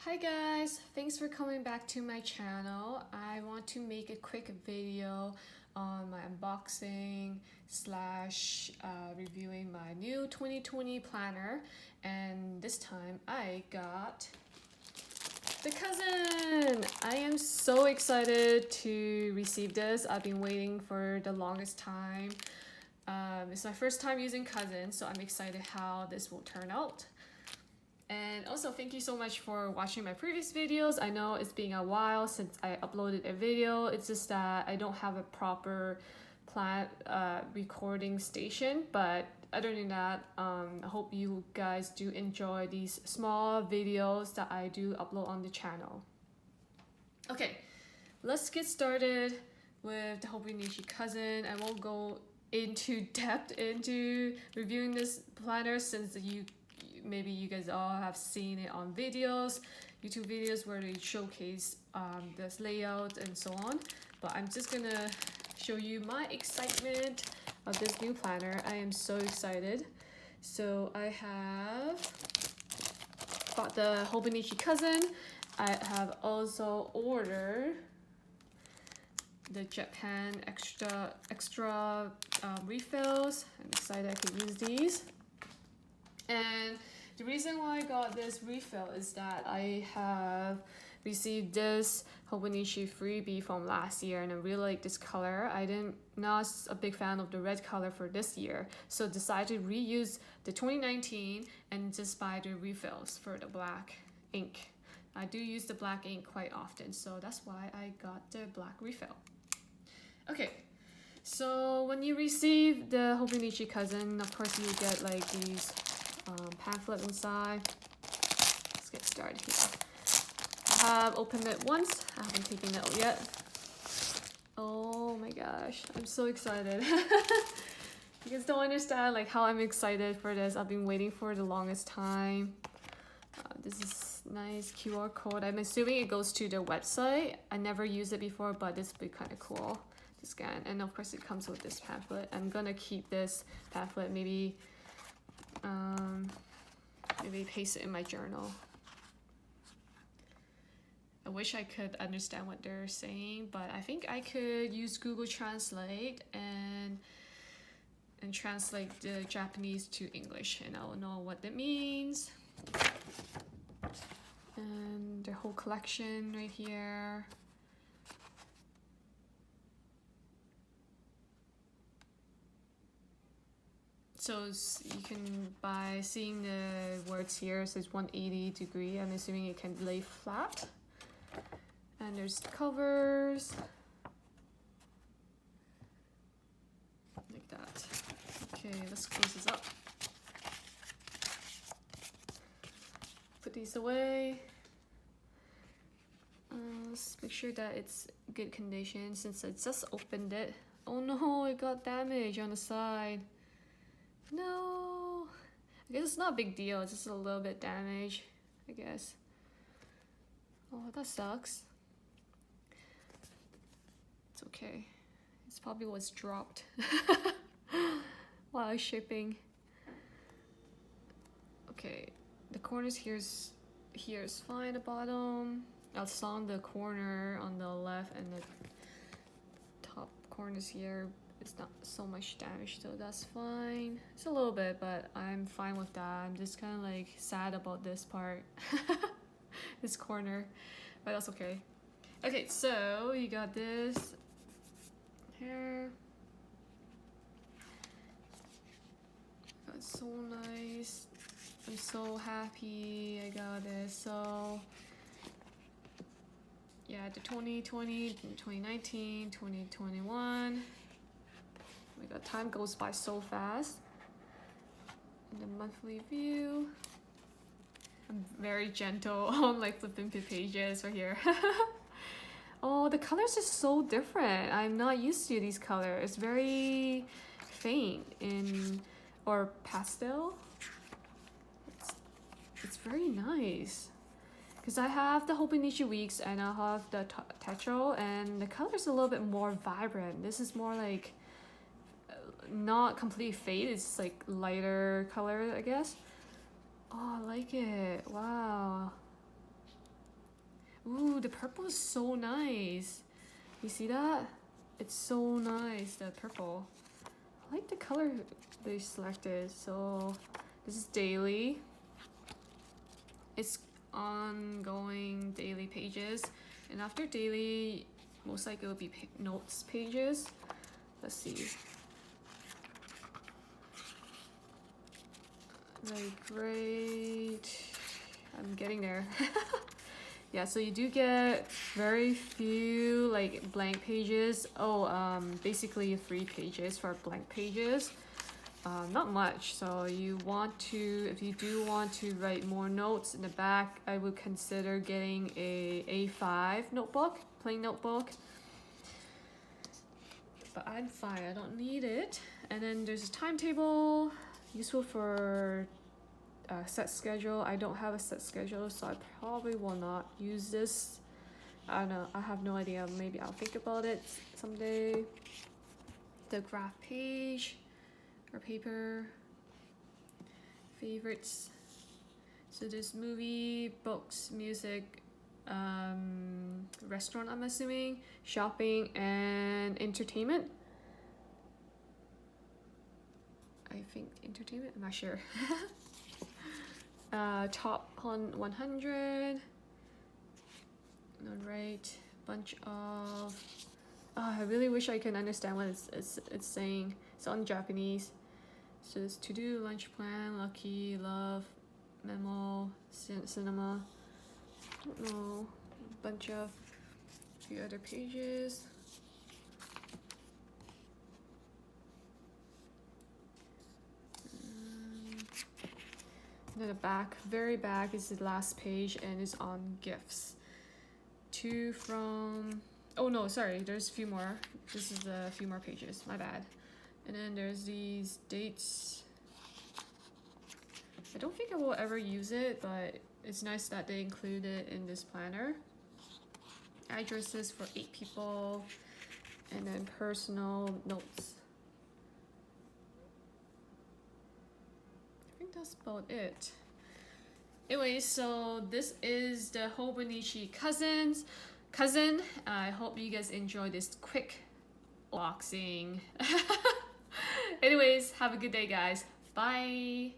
Hi guys, thanks for coming back to my channel. I want to make a quick video on my unboxing slash reviewing my new 2020 planner, and this time I got the Cousin. I am so excited to receive this. I've been waiting for the longest time. It's my first time using Cousin, so I'm excited how this will turn out. And also thank you so much for watching my previous videos. I know it's been a while since I uploaded a video. It's just that I don't have a proper recording station, but other than that, I hope you guys do enjoy these small videos that I do upload on the channel. Okay, let's get started with the Hobonichi Cousin. I won't go into depth into reviewing this planner since maybe you guys all have seen it on videos, YouTube videos where they showcase this layout and so on. But I'm just gonna show you my excitement of this new planner. I am so excited. So I have got the Hobonichi Cousin. I have also ordered the Japan extra refills. I'm excited I can use these. And the reason why I got this refill is that I have received this Hobonichi freebie from last year, and I really like this color. Not a big fan of the red color for this year, so decided to reuse the 2019 and just buy the refills for the black ink. I do use the black ink quite often, so that's why I got the black refill. Okay. So when you receive the Hobonichi Cousin, of course you get like these pamphlet inside. Let's get started here. I have opened it once. I haven't taken it out yet. Oh my gosh, I'm so excited. You guys don't understand like how I'm excited for this. I've been waiting for the longest time. This is nice QR code. I'm assuming it goes to the website. I never used it before, but this would be kind of cool to scan. And of course it comes with this pamphlet. I'm gonna keep this pamphlet, maybe paste it in my journal. I wish I could understand what they're saying, but I think I could use Google Translate and translate the Japanese to English, and I will know what that means. And the whole collection right here. So you can, by seeing the words here, it says 180 degree. I'm assuming it can lay flat. And there's the covers. Like that. Okay, let's close this up. Put these away. Let's make sure that it's good condition since I just opened it. Oh no, it got damage on the side. No, I guess it's not a big deal. It's just a little bit damaged, I guess. Oh, that sucks. It's okay. It's probably what's dropped while shipping. Okay, the corners here is fine. The bottom, it's on the corner on the left, and the top corners here. It's not so much damage, so that's fine. It's a little bit, but I'm fine with that. I'm just kind of like sad about this part, this corner, but that's okay. Okay, so you got this here. That's so nice. I'm so happy I got this. So yeah, the 2020, 2019, 2021. Oh my god, time goes by so fast. And the monthly view. I'm very gentle on like flipping through pages right here. Oh, the colors are so different. I'm not used to these colors. It's very faint or pastel. It's very nice. Because I have the Hobonichi Weeks and I have the Tetra, and the color's a little bit more vibrant. This is more like not complete fade, it's like lighter color, I guess. Oh, I like it. Wow. Ooh, the purple is so nice. You see that? It's so nice, the purple. I like the color they selected. So this is daily. It's ongoing daily pages. And after daily, most likely it will be notes pages. Let's see. Like, great. I'm getting there. Yeah, so you do get very few like blank pages. Basically 3 pages for blank pages. Not much. So you want to, if you do want to write more notes in the back, I would consider getting a A5 notebook, plain notebook. But I'm fine, I don't need it. And then there's a timetable, useful for set schedule. I don't have a set schedule, so I probably will not use this. I don't know, I have no idea. Maybe I'll think about it someday. The graph page or paper. Favorites. So there's movie, books, music, restaurant, I'm assuming, shopping, and entertainment. I think entertainment, I'm not sure. Top 100. Alright, bunch of. Oh, I really wish I can understand what it's saying. It's on Japanese. So it's to do, lunch plan, lucky, love, memo, cinema. I don't know. Bunch of a few other pages. Then the back, very back is the last page and it's on gifts. 2 from, oh no, sorry, there's a few more. This is a few more pages, my bad. And then there's these dates. I don't think I will ever use it, but it's nice that they include it in this planner. Addresses for 8 people, and then personal notes. I think that's about it. Anyway, so this is the Hobonichi Cousin. I hope you guys enjoy this quick unboxing. Anyways, have a good day, guys. Bye.